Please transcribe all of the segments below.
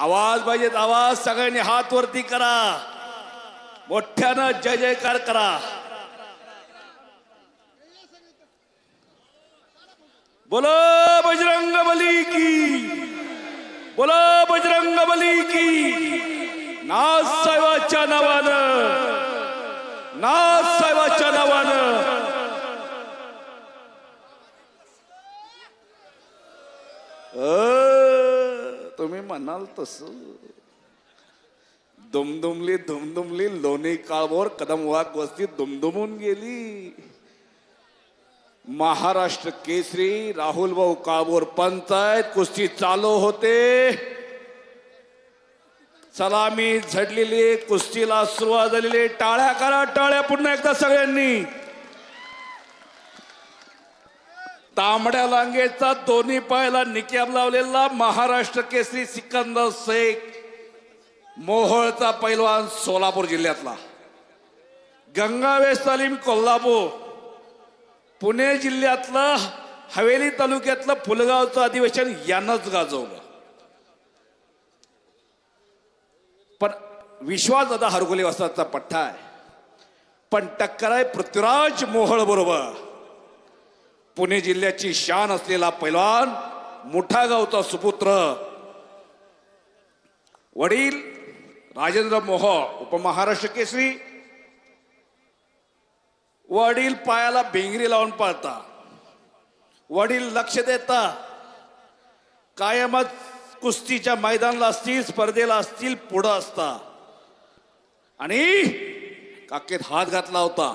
आवाज पाहिजेत, आवाज सगळ्यांनी हात वरती करा, मोठ्यानं जय जयकार करा. बोलो बजरंग बली की, बोलो बजरंग बली की. नाथसाहेबाच्या नावानं, नाथसाहेबाच्या नावानं. तुम्ही म्हणाल तसं दुमदुमली दुमदुमली लोणी काळभोर कदम वाघ वस्ती दुमदुमून गेली. महाराष्ट्र केसरी राहुल भाऊ काळभोर पंचायत कुस्ती चालू होते. सलामी झडलेली, कुस्तीला सुरुवात झालेली. टाळ्या करा, टाळ्या पुन्हा एकदा सगळ्यांनी. तांबड्या लांगेचा दोन्ही पायाला निकाब लावलेला महाराष्ट्र केसरी सिकंदर शेख, मोहोळचा पैलवान सोलापूर जिल्ह्यातला. गंगावेश तालीम कोल्हापूर, पुणे जिल्ह्यातलं हवेली तालुक्यातलं फुलगावचं अधिवेशन यानंच गाजवलं. पण विश्वास दादा हरगोले वस्तादचा पठ्ठा आहे, पण टक्कर आहे पृथ्वीराज मोहोळ बरोबर. पुणे जिल्ह्याची शान असलेला पैलवान, मुठा गावचा सुपुत्र, वडील राजेंद्र मोहोळ उपमहाराष्ट्र केसरी. वडील पायाला भिंगरी लावून पाळता, वडील लक्ष देता, कायमच कुस्तीच्या मैदानाला असतील, स्पर्धेला असतील, पुढं असता. आणि काकेत हात घातला होता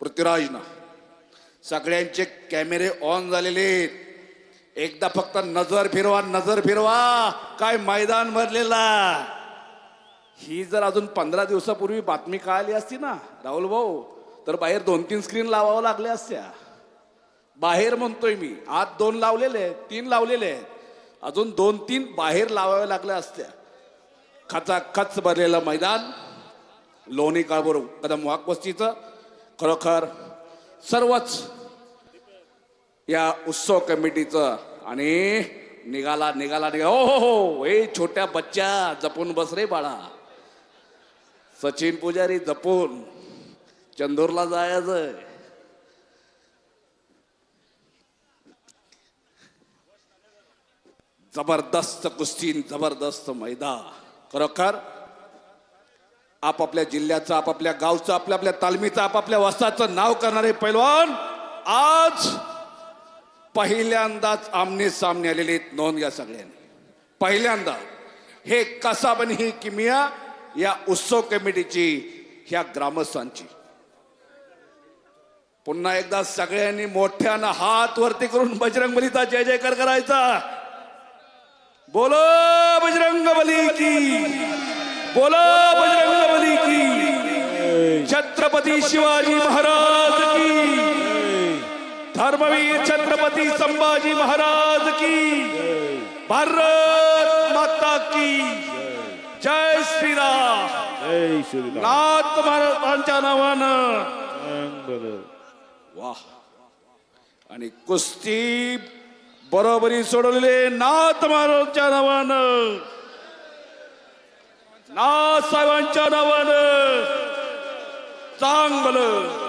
पृथ्वीराजनं. सगळ्यांचे कॅमेरे ऑन झालेले. एकदा फक्त नजर फिरवा, नजर फिरवा, काय मैदान भरलेला. ही जर अजून 15 दिवसापूर्वी बातमी कळाली असती ना राहुल भाऊ, तर बाहेर 2-3 स्क्रीन लावावं लागल्या असत्या. बाहेर म्हणतोय मी, आत 2 लावलेले आहेत, 3 लावलेले आहेत, अजून 2-3 बाहेर लावाव्या लागल्या असत्या. खचाखच भरलेलं मैदान लोणी काळभोर कदम वाघ वस्तीचं. खरोखर सर्वच या उत्सव कमिटीचं. आणि निघाला निघाला निघा. हो हो हो, हे छोट्या बच्चा जपून बस रे बाळा. सचिन पुजारी जपून, चंदूरला जायचं. जबरदस्त कुस्ती, जबरदस्त मैदान. खरोखर आपापल्या जिल्ह्याचं, आपापल्या गावचं, आपल्या तालमीचं, आपापल्या वस्ताचं नाव करणारे पैलवान आज पहिल्यांदाच आमने सामने आलेले. नोंद घ्या सगळ्यांनी, पहिल्यांदा. हे कसा बनी ही किमिया या उत्सव कमिटीची, ह्या ग्रामस्थांची. पुन्हा एकदा सगळ्यांनी मोठ्यानं हात वरती करून बजरंगबलीचा जय जयकार करायचा. बोलो बजरंगबली की, बोलो बजरंगबली की. छत्रपती शिवाजी महाराज की, धर्मवीर छत्रपती संभाजी महाराज की, भारत माता की जय श्रीराम. जय श्रीराम. नाथ महाराजांच्या नावानं. वाह. आणि कुस्ती बरोबरी सोडवलेले नाथ महाराजांच्या नावानं, नाथ साहेबांच्या नावानं. चांगलं